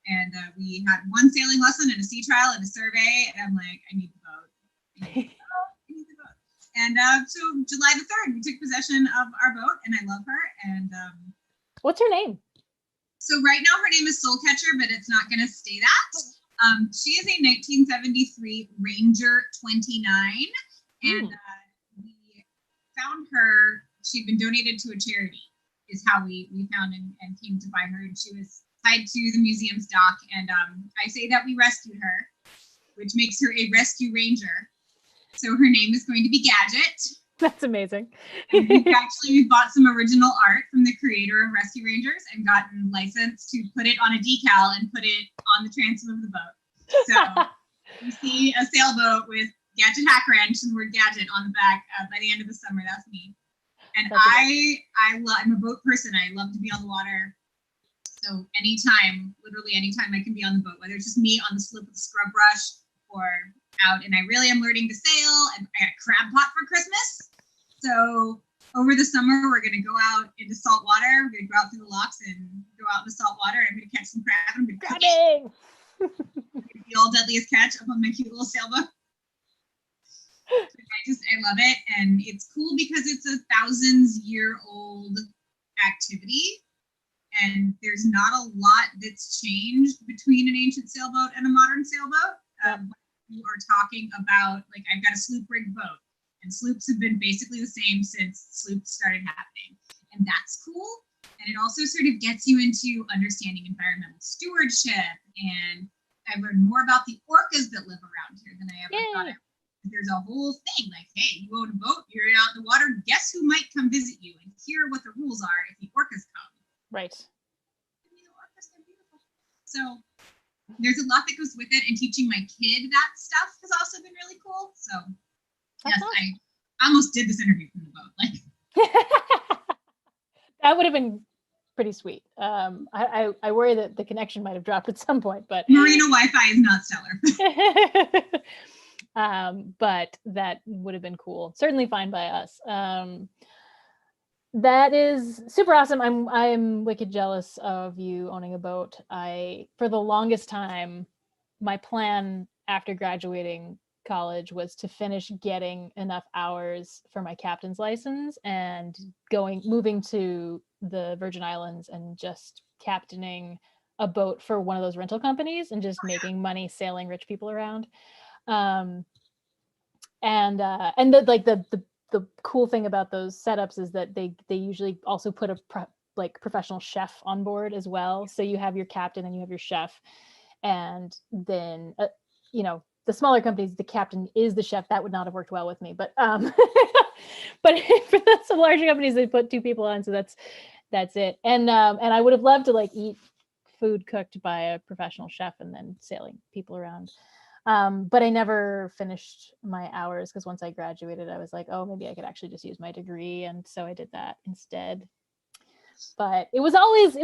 And we had one sailing lesson and a sea trial and a survey, and I'm like, I need the boat. I need the boat. And so July the 3rd, we took possession of our boat, and I love her. And what's her name? So right now her name is Soul Catcher, but it's not going to stay that. She is a 1973 Ranger 29, and we found her. She'd been donated to a charity, is how we found and came to buy her. And she was tied to the museum's dock. And I say that we rescued her, which makes her a rescue ranger. So her name is going to be Gadget. That's amazing. And we bought some original art from the creator of Rescue Rangers and gotten license to put it on a decal and put it on the transom of the boat. So you see a sailboat with Gadget Hack Wrench and the word Gadget on the back. By the end of the summer, that's me. And I'm a boat person. I love to be on the water. So anytime, literally anytime I can be on the boat, whether it's just me on the slip with a scrub brush or out. And I really am learning to sail. And I got a crab pot for Christmas. So over the summer, we're going to go out into salt water. We're going to go out through the locks and go out in the salt water. And I'm going to catch some crab. And I'm going to cook it. The All Deadliest Catch up on my cute little sailboat. I love it. And it's cool because it's a thousands-year-old activity. And there's not a lot that's changed between an ancient sailboat and a modern sailboat. You are talking about, like, I've got a sloop rigged boat. And sloops have been basically the same since sloops started happening. And that's cool. And it also sort of gets you into understanding environmental stewardship. And I've learned more about the orcas that live around here than I ever thought I would. There's a whole thing like, hey, you own a boat, you're out in the water, guess who might come visit you? And here are what the rules are if the orcas come. Right. The orcas, they're beautiful. So there's a lot that goes with it. And teaching my kid that stuff has also been really cool. So yes, I almost did this interview from the boat. Like that would have been pretty sweet. I worry that the connection might have dropped at some point, but Marina Wi-Fi is not stellar. But that would have been cool. Certainly fine by us. That is super awesome. I'm wicked jealous of you owning a boat. For the longest time, my plan after graduating college was to finish getting enough hours for my captain's license and moving to the Virgin Islands and just captaining a boat for one of those rental companies and just making money sailing rich people around. And the cool thing about those setups is that they usually also put a professional chef on board as well. So you have your captain and you have your chef, and then the smaller companies, the captain is the chef. That would not have worked well with me, but but for some larger companies, they put two people on, so that's it. And I would have loved to eat food cooked by a professional chef and then sailing people around. But I never finished my hours because once I graduated, I was like, oh, maybe I could actually just use my degree, and so I did that instead. But it was always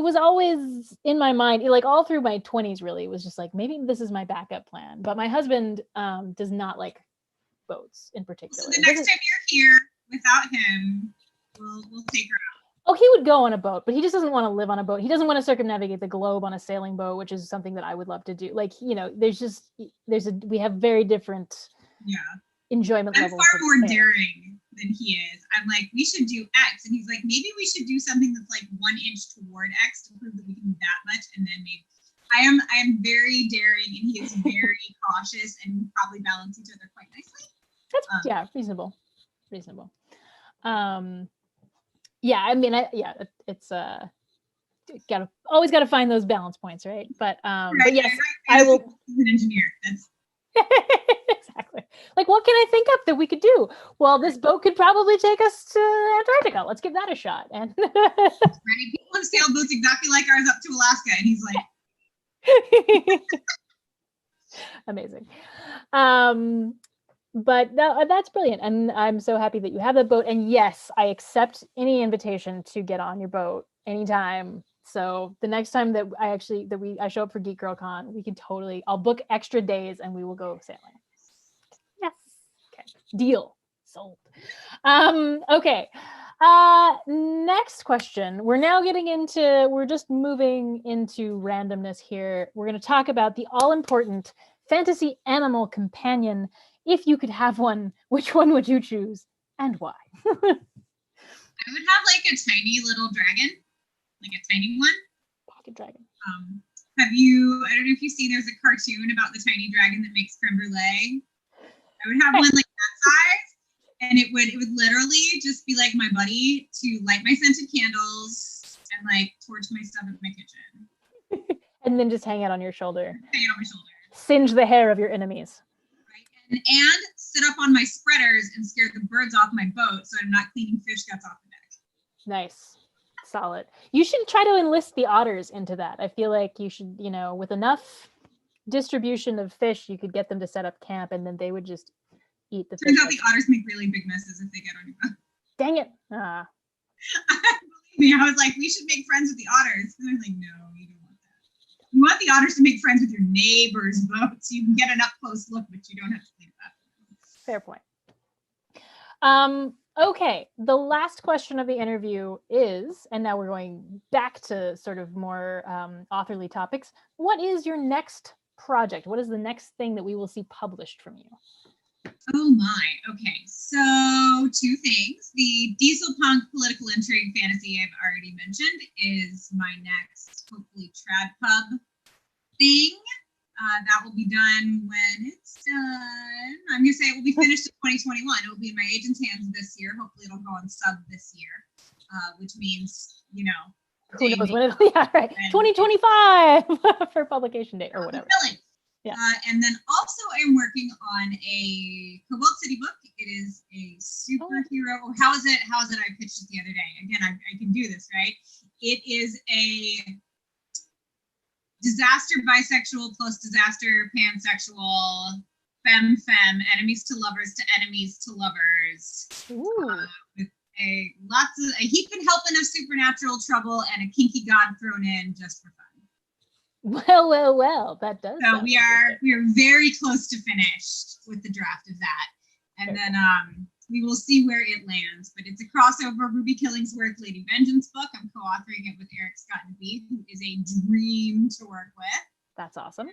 in my mind, all through my 20s, really. It was just like, maybe this is my backup plan. But my husband does not like boats in particular. So the next time you're here without him, we'll take her out. Oh, he would go on a boat, but he just doesn't want to live on a boat. He doesn't want to circumnavigate the globe on a sailing boat, which is something that I would love to do. We have very different enjoyment levels. I'm far more daring than he is. I'm like, we should do X. And he's like, maybe we should do something that's like 1 inch toward X to prove that we can do that much. And then maybe I am very daring and he is very cautious, and we probably balance each other quite nicely. That's reasonable. It's always got to find those balance points, right? But yes, I will. An engineer. That's exactly. What can I think up that we could do? Well, this boat could probably take us to Antarctica. Let's give that a shot. And right, people have sailboats exactly like ours up to Alaska, and he's like, amazing. But that's brilliant, and I'm so happy that you have that boat. And yes, I accept any invitation to get on your boat anytime. So the next time that I show up for Geek Girl Con, we can I'll book extra days and we will go sailing. Yes. Okay. Deal. Sold. Okay. Next question. We're just moving into randomness here. We're going to talk about the all-important fantasy animal companion. If you could have one, which one would you choose and why? I would have a tiny little dragon, like a tiny one. Pocket dragon. I don't know if you've seen, there's a cartoon about the tiny dragon that makes creme brulee. I would have one like that size, and it would literally just be like my buddy to light my scented candles and like torch my stuff in my kitchen. And then just hang it on your shoulder. Hang it on my shoulder. Singe the hair of your enemies. Right. And sit up on my spreaders and scare the birds off my boat so I'm not cleaning fish guts off the deck. Nice. Solid. You should try to enlist the otters into that. I feel like you should, with enough distribution of fish, you could get them to set up camp and then they would just eat the fish. Turns out the otters make really big messes if they get on your boat. Dang it. Believe me, I was like, we should make friends with the otters. And they're like, no, you don't want that. You want the otters to make friends with your neighbor's boats. You can get an up-close look, but you don't have to clean it up. Fair point. Okay, the last question of the interview is, and now we're going back to sort of more authorly topics. What is your next project? What is the next thing that we will see published from you? Oh my, okay. So 2 things. The Dieselpunk political intrigue fantasy I've already mentioned is my next, hopefully, trad pub thing. That will be done when it's done. I'm going to say it will be finished in 2021. It will be in my agent's hands this year. Hopefully it'll go on sub this year, which means, who knows when it'll, yeah, right. 2025 for publication date or whatever. Yeah. And then also I'm working on a Cobalt City book. It is a superhero. Oh, how is it? I pitched it the other day. Again, I can do this, right? It is a disaster bisexual plus disaster pansexual femme enemies to lovers with a heap and helping of supernatural trouble and a kinky god thrown in just for fun. Well, that does. So we are very close to finished with the draft of that, and then we will see where it lands. But it's a crossover Ruby Killingsworth Lady Vengeance book. I'm co-authoring it with Eric Scott Nabi, who is a dream to work with. That's awesome.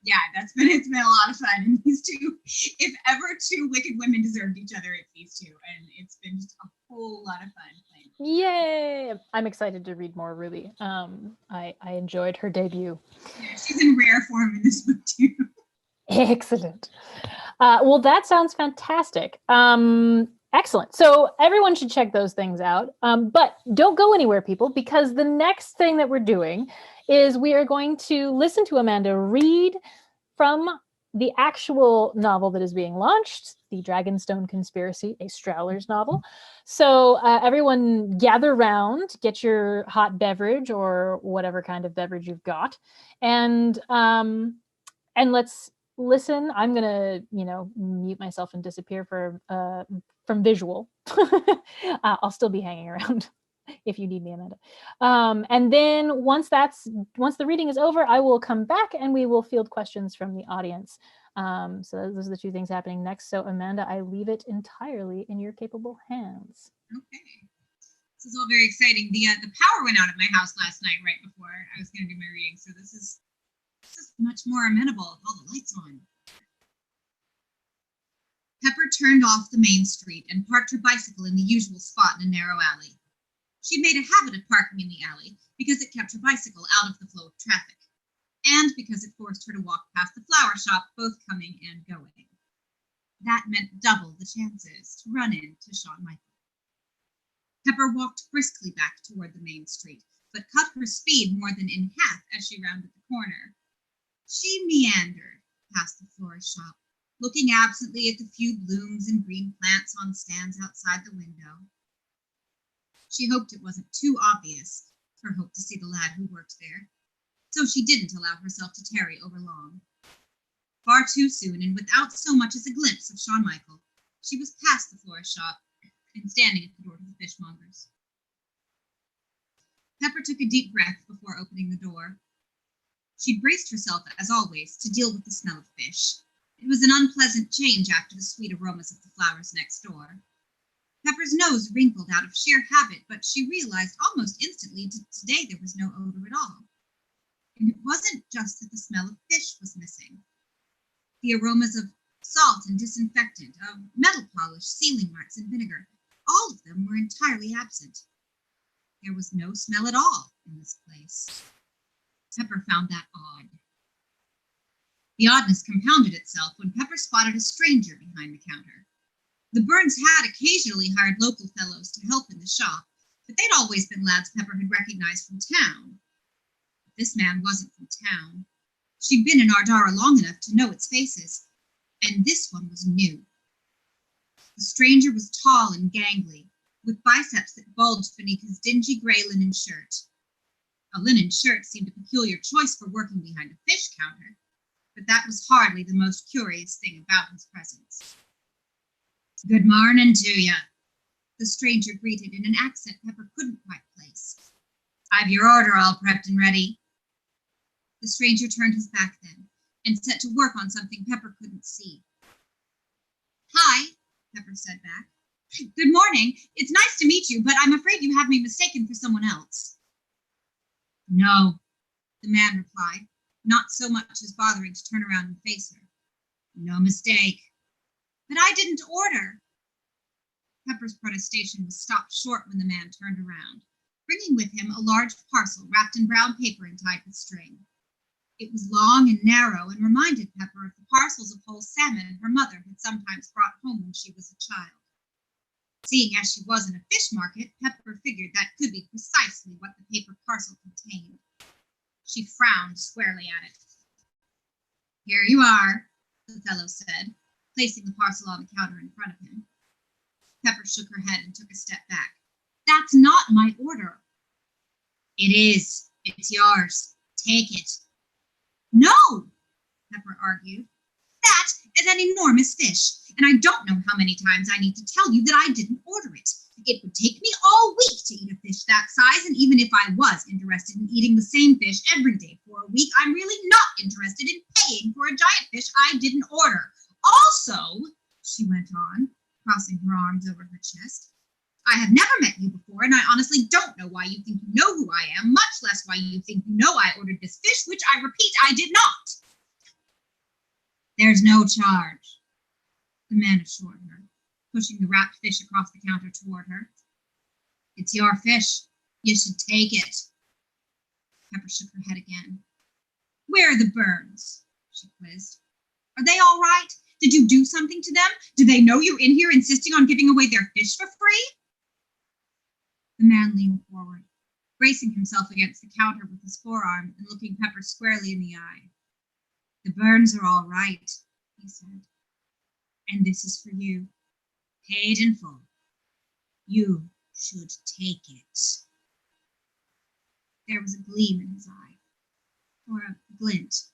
Yeah, it's been a lot of fun. And these two, if ever 2 wicked women deserved each other, it's these 2, and it's been just a whole lot of fun playing. Yay! I'm excited to read more Ruby. I enjoyed her debut. Yeah, she's in rare form in this book too. Excellent. Well, that sounds fantastic. Excellent. So everyone should check those things out. But don't go anywhere, people, because the next thing that we're doing is we are going to listen to Amanda read from the actual novel that is being launched, The Dragonstone Conspiracy, a Strowlers novel. So everyone gather round, get your hot beverage or whatever kind of beverage you've got, and let's listen. I'm gonna, mute myself and disappear from visual. I'll still be hanging around if you need me, Amanda. And then once the reading is over, I will come back and we will field questions from the audience. So those are the 2 things happening next. So Amanda, I leave it entirely in your capable hands. Okay. This is all very exciting. The power went out at my house last night right before I was going to do my reading. So this is much more amenable with all the lights on. Pepper turned off the main street and parked her bicycle in the usual spot in a narrow alley. She'd made a habit of parking in the alley because it kept her bicycle out of the flow of traffic, and because it forced her to walk past the flower shop, both coming and going. That meant double the chances to run into Shawn Michael. Pepper walked briskly back toward the main street, but cut her speed more than in half as she rounded the corner. She meandered past the florist shop, looking absently at the few blooms and green plants on stands outside the window. She hoped it wasn't too obvious, her hope to see the lad who worked there, so she didn't allow herself to tarry overlong. Far too soon, and without so much as a glimpse of Shawn Michael, she was past the florist shop and standing at the door to the fishmonger's. Pepper took a deep breath before opening the door. She'd braced herself, as always, to deal with the smell of fish. It was an unpleasant change after the sweet aromas of the flowers next door. Pepper's nose wrinkled out of sheer habit, but she realized almost instantly today there was no odor at all. And it wasn't just that the smell of fish was missing. The aromas of salt and disinfectant, of metal polish, sealing wax, and vinegar, all of them were entirely absent. There was no smell at all in this place. Pepper found that odd. The oddness compounded itself when Pepper spotted a stranger behind the counter. The Burns had occasionally hired local fellows to help in the shop, but they'd always been lads Pepper had recognized from town. But this man wasn't from town. She'd been in Ardara long enough to know its faces, and this one was new. The stranger was tall and gangly, with biceps that bulged beneath his dingy gray linen shirt. A linen shirt seemed a peculiar choice for working behind a fish counter, but that was hardly the most curious thing about his presence. "Good morning to ya," the stranger greeted in an accent Pepper couldn't quite place. "I've your order all prepped and ready." The stranger turned his back then and set to work on something Pepper couldn't see. "Hi," Pepper said back. "Good morning. It's nice to meet you, but I'm afraid you have me mistaken for someone else." "No," the man replied, not so much as bothering to turn around and face her. "No mistake." "But I didn't order." Pepper's protestation was stopped short when the man turned around, bringing with him a large parcel wrapped in brown paper and tied with string. It was long and narrow and reminded Pepper of the parcels of whole salmon her mother had sometimes brought home when she was a child. Seeing as she was in a fish market, Pepper figured that could be precisely what the paper parcel contained. She frowned squarely at it. "Here you are," the fellow said, placing the parcel on the counter in front of him. Pepper shook her head and took a step back. "That's not my order." "It is. It's yours. Take it." "No," Pepper argued. "That is an enormous fish, and I don't know how many times I need to tell you that I didn't order it. It would take me all week to eat a fish that size, and even if I was interested in eating the same fish every day for a week, I'm really not interested in paying for a giant fish I didn't order. Also," she went on, crossing her arms over her chest, "I have never met you before, and I honestly don't know why you think you know who I am, much less why you think you know I ordered this fish, which I repeat, I did not." "There's no charge," the man assured her, pushing the wrapped fish across the counter toward her. "It's your fish. You should take it." Pepper shook her head again. "Where are the Burns?" she quizzed. "Are they all right? Did you do something to them? Do they know you're in here insisting on giving away their fish for free?" The man leaned forward, bracing himself against the counter with his forearm and looking Pepper squarely in the eye. "The Burns are all right," he said. "And this is for you, paid in full. You should take it." There was a gleam in his eye, or a glint,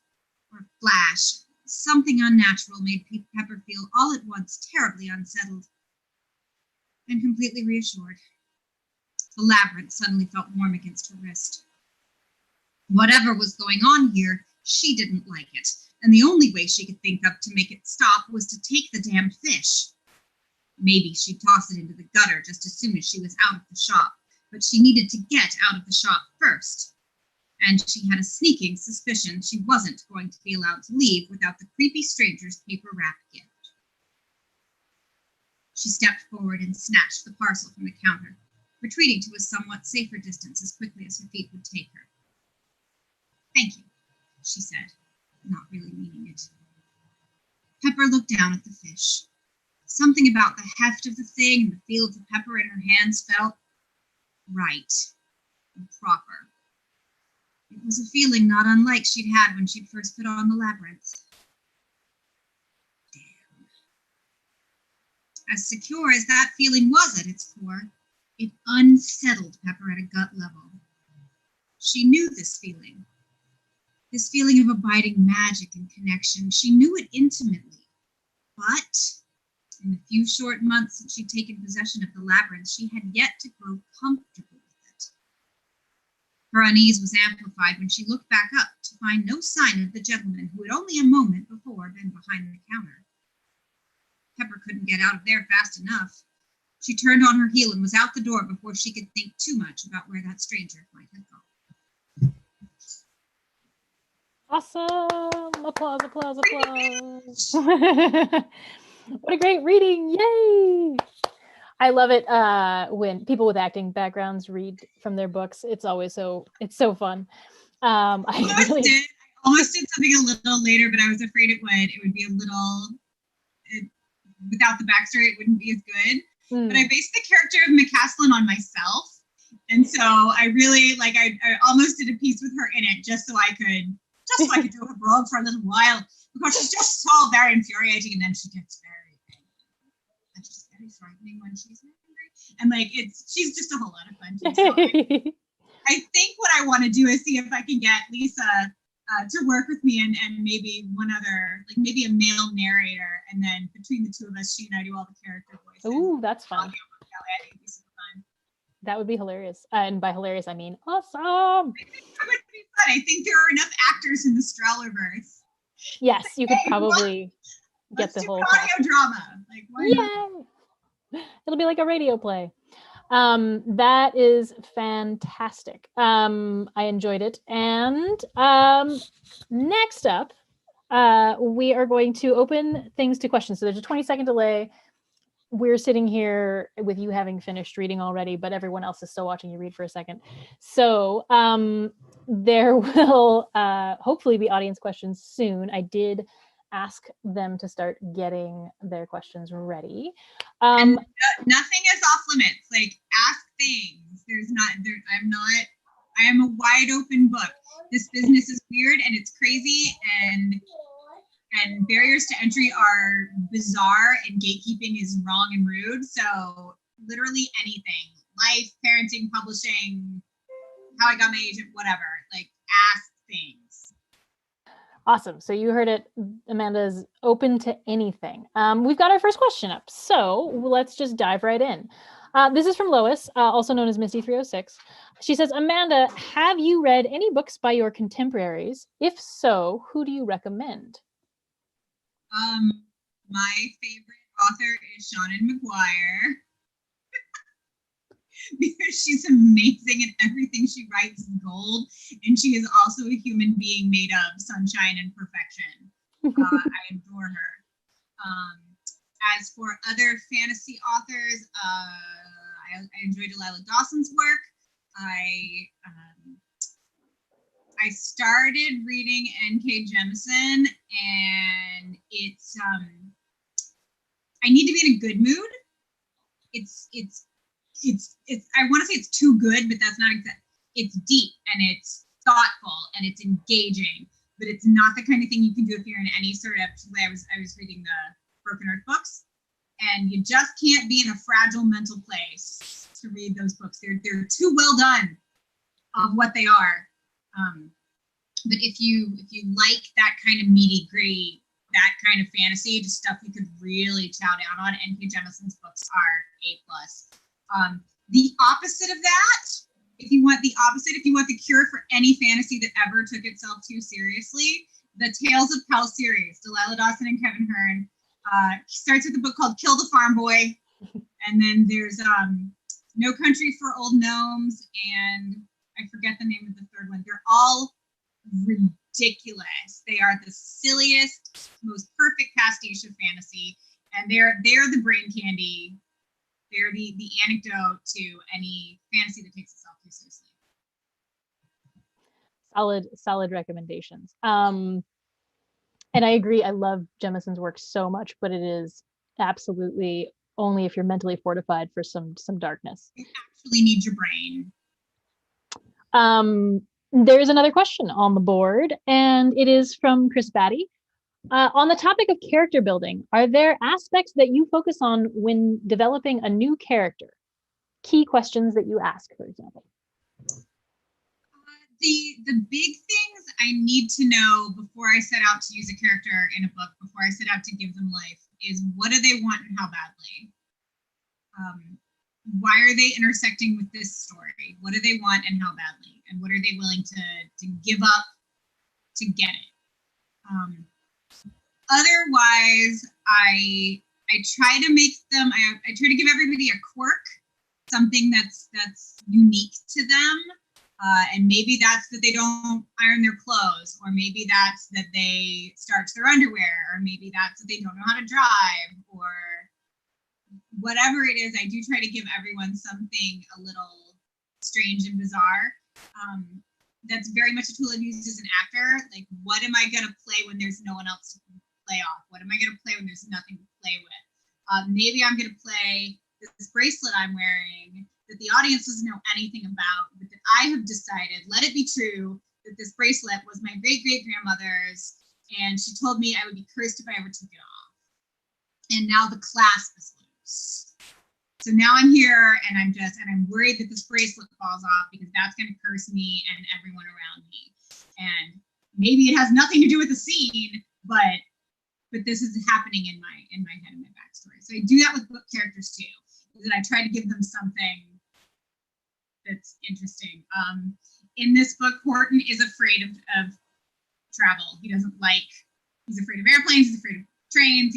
or a flash. Something unnatural made Pepper feel all at once terribly unsettled and completely reassured. The labyrinth suddenly felt warm against her wrist. Whatever was going on here, she didn't like it, and the only way she could think of to make it stop was to take the damned fish. Maybe she'd toss it into the gutter just as soon as she was out of the shop, but she needed to get out of the shop first. And she had a sneaking suspicion she wasn't going to be allowed to leave without the creepy stranger's paper-wrapped gift. She stepped forward and snatched the parcel from the counter, retreating to a somewhat safer distance as quickly as her feet would take her. "Thank you," she said, not really meaning it. Pepper looked down at the fish. Something about the heft of the thing and the feel of the pepper in her hands felt right and proper. It was a feeling not unlike she'd had when she'd first put on the labyrinth. Damn. As secure as that feeling was at its core, it unsettled Pepper at a gut level. She knew this feeling of abiding magic and connection. She knew it intimately, but in the few short months since she'd taken possession of the labyrinth, she had yet to grow comfortable with it. Her unease was amplified when she looked back up to find no sign of the gentleman who had only a moment before been behind the counter. Pepper couldn't get out of there fast enough. She turned on her heel and was out the door before she could think too much about where that stranger might have gone. Awesome! Applause, applause, applause. What a great reading. Yay! I love it when people with acting backgrounds read from their books. It's always so fun. I really I almost did something a little later, but I was afraid it would be a little, without the backstory, it wouldn't be as good. But I based the character of McCaslin on myself. And so I really, like, I almost did a piece with her in it just so I could do her rogue for a little while, because she's just so very infuriating, and then she gets very angry. And she's very frightening when she's angry. And like, she's just a whole lot of fun too. So I think what I want to do is see if I can get Lisa to work with me and maybe one other, like maybe a male narrator, and then between the two of us, she and I do all the character voices. Ooh, that's fun. I think it'd be super fun. That would be hilarious. And by hilarious, I mean awesome. I think it would be fun. I think there are enough actors in the Strowlerverse. Yes, you could probably get the whole audio drama. Like, why not? It'll be like a radio play. That is fantastic. I enjoyed it. And next up, we are going to open things to questions. So there's a 20-second delay. We're sitting here with you having finished reading already, but everyone else is still watching you read for a second. So there will hopefully be audience questions soon. I did ask them to start getting their questions ready. And nothing is off limits. Like, ask things. I am a wide open book. This business is weird and it's crazy, and barriers to entry are bizarre, and gatekeeping is wrong and rude. So literally anything, life, parenting, publishing, how I got my agent, whatever, like, ask things. Awesome. So you heard it. Amanda's open to anything. We've got our first question up. So let's just dive right in. This is from Lois, also known as Misty306. She says, Amanda, have you read any books by your contemporaries? If so, who do you recommend? My favorite author is Shannon McGuire. Because she's amazing and everything she writes is gold, and she is also a human being made of sunshine and perfection. I adore her. As for other fantasy authors, I enjoy Delilah Dawson's work. I started reading N.K. Jemisin, and it's I need to be in a good mood. It's I want to say it's too good, but that's not exact. It's deep and it's thoughtful and it's engaging, but it's not the kind of thing you can do if you're in any sort of way. I was reading the Broken Earth books, and you just can't be in a fragile mental place to read those books. They're too well done of what they are. But if you like that kind of meaty, gritty, that kind of fantasy, just stuff you could really chow down on, N.K. Jemison's books are A+. The opposite of that, if you want the cure for any fantasy that ever took itself too seriously, the Tales of Pell series, Delilah Dawson and Kevin Hearn, starts with a book called Kill the Farm Boy, and then there's No Country for Old Gnomes, and I forget the name of the third one. They're all ridiculous. They are the silliest, most perfect pastiche of fantasy, and they're the brain candy. They're the anecdote to any fantasy that takes itself too seriously. Solid recommendations. And I agree. I love Jemison's work so much, but it is absolutely only if you're mentally fortified for some darkness. You actually need your brain. There's another question on the board, and it is from Chris Batty. On the topic of character building, are there aspects that you focus on when developing a new character? Key questions that you ask, for example. The big things I need to know before I set out to use a character in a book, before I set out to give them life, is what do they want and how badly? Why are they intersecting with this story? What do they want and how badly? And what are they willing to give up to get it? Otherwise, I try to make them, I try to give everybody a quirk, something that's unique to them. And maybe that's that they don't iron their clothes, or maybe that's that they starch their underwear, or maybe that's that they don't know how to drive, or whatever it is. I do try to give everyone something a little strange and bizarre. that's very much a tool I've used as an actor. Like, what am I gonna play when there's no one else to play off? What am I gonna play when there's nothing to play with? Maybe I'm gonna play this bracelet I'm wearing that the audience doesn't know anything about, but that I have decided, let it be true, that this bracelet was my great-great-grandmother's, and she told me I would be cursed if I ever took it off. And now the clasp is loose. So now I'm here, and I'm worried that this bracelet falls off because that's going to curse me and everyone around me. And maybe it has nothing to do with the scene, but this is happening in my head and my backstory. So I do that with book characters too, is that I try to give them something that's interesting. In this book, Horton is afraid of travel. He's afraid of airplanes, he's afraid of trains,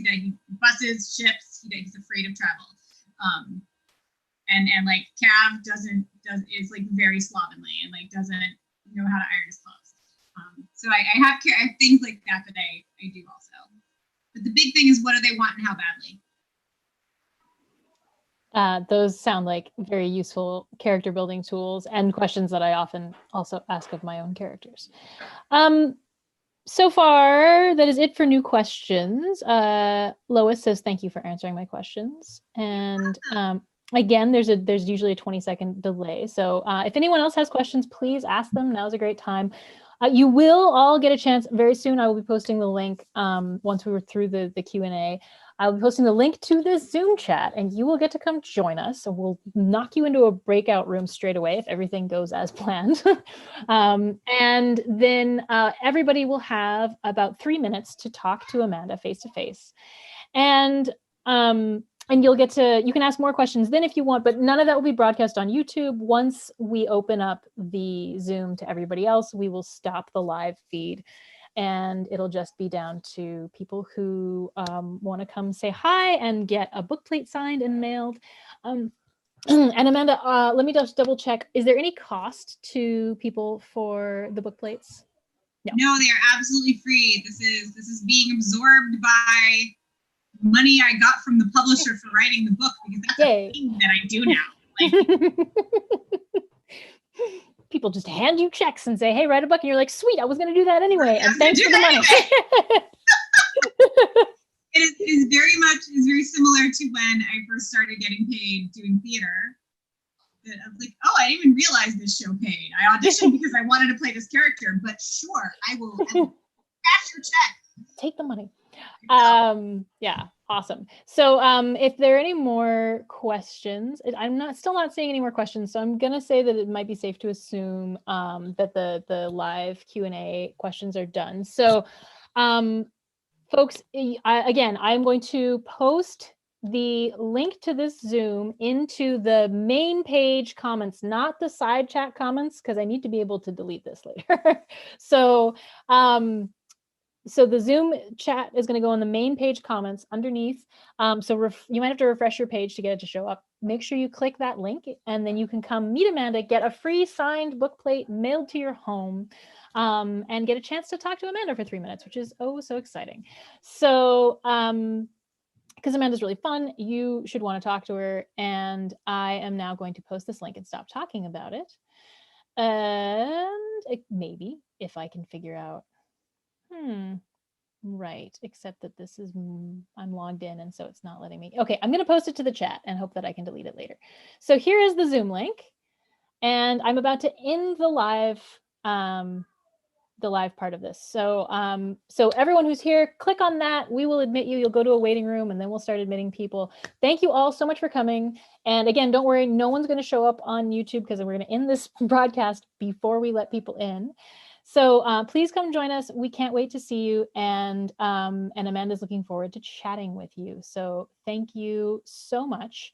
buses, ships, he's afraid of travel. And like Cav is like very slovenly and like doesn't know how to iron his clothes. So I have things like that I do also. But the big thing is, what do they want and how badly? Those sound like very useful character building tools and questions that I often also ask of my own characters. So far, that is it for new questions. Lois says, thank you for answering my questions. And again, there's usually a 20-second delay. So if anyone else has questions, please ask them. Now's a great time. You will all get a chance very soon. I will be posting the link once we were through the Q&A. I'll be posting the link to this Zoom chat, and you will get to come join us. So we'll knock you into a breakout room straight away if everything goes as planned. And then everybody will have about 3 minutes to talk to Amanda face-to-face. And you can ask more questions then if you want, but none of that will be broadcast on YouTube. Once we open up the Zoom to everybody else, we will stop the live feed, and it'll just be down to people who want to come say hi and get a book plate signed and mailed. And Amanda, let me just double check. Is there any cost to people for the book plates? No, they are absolutely free. This is being absorbed by money I got from the publisher for writing the book, because that's a thing that I do now. Like, people just hand you checks and say, hey, write a book, and you're like, sweet, I was going to do that anyway, and thanks for the money. It is very similar to when I first started getting paid doing theater. I was like, oh, I didn't even realize this show paid. I auditioned because I wanted to play this character, but sure, I will cash your check. Take the money. Yeah, awesome. So if there are any more questions, I'm still not seeing any more questions, so I'm gonna say that it might be safe to assume that the live Q&A questions are done. So folks, again, I'm going to post the link to this Zoom into the main page comments, not the side chat comments, because I need to be able to delete this later. So the Zoom chat is going to go on the main page comments underneath. So you might have to refresh your page to get it to show up. Make sure you click that link, and then you can come meet Amanda, get a free signed book plate mailed to your home, and get a chance to talk to Amanda for 3 minutes, which is oh so exciting. So because Amanda's really fun, you should want to talk to her. And I am now going to post this link and stop talking about it. And maybe if I can figure out, right, except that this is, I'm logged in, and so it's not letting me. Okay, I'm going to post it to the chat and hope that I can delete it later. So here is the Zoom link, and I'm about to end the live part of this. So so everyone who's here, click on that. We will admit you. You'll go to a waiting room, and then we'll start admitting people. Thank you all so much for coming. And again, don't worry, no one's going to show up on YouTube, because we're going to end this broadcast before we let people in. So please come join us. We can't wait to see you. And Amanda's looking forward to chatting with you. So thank you so much.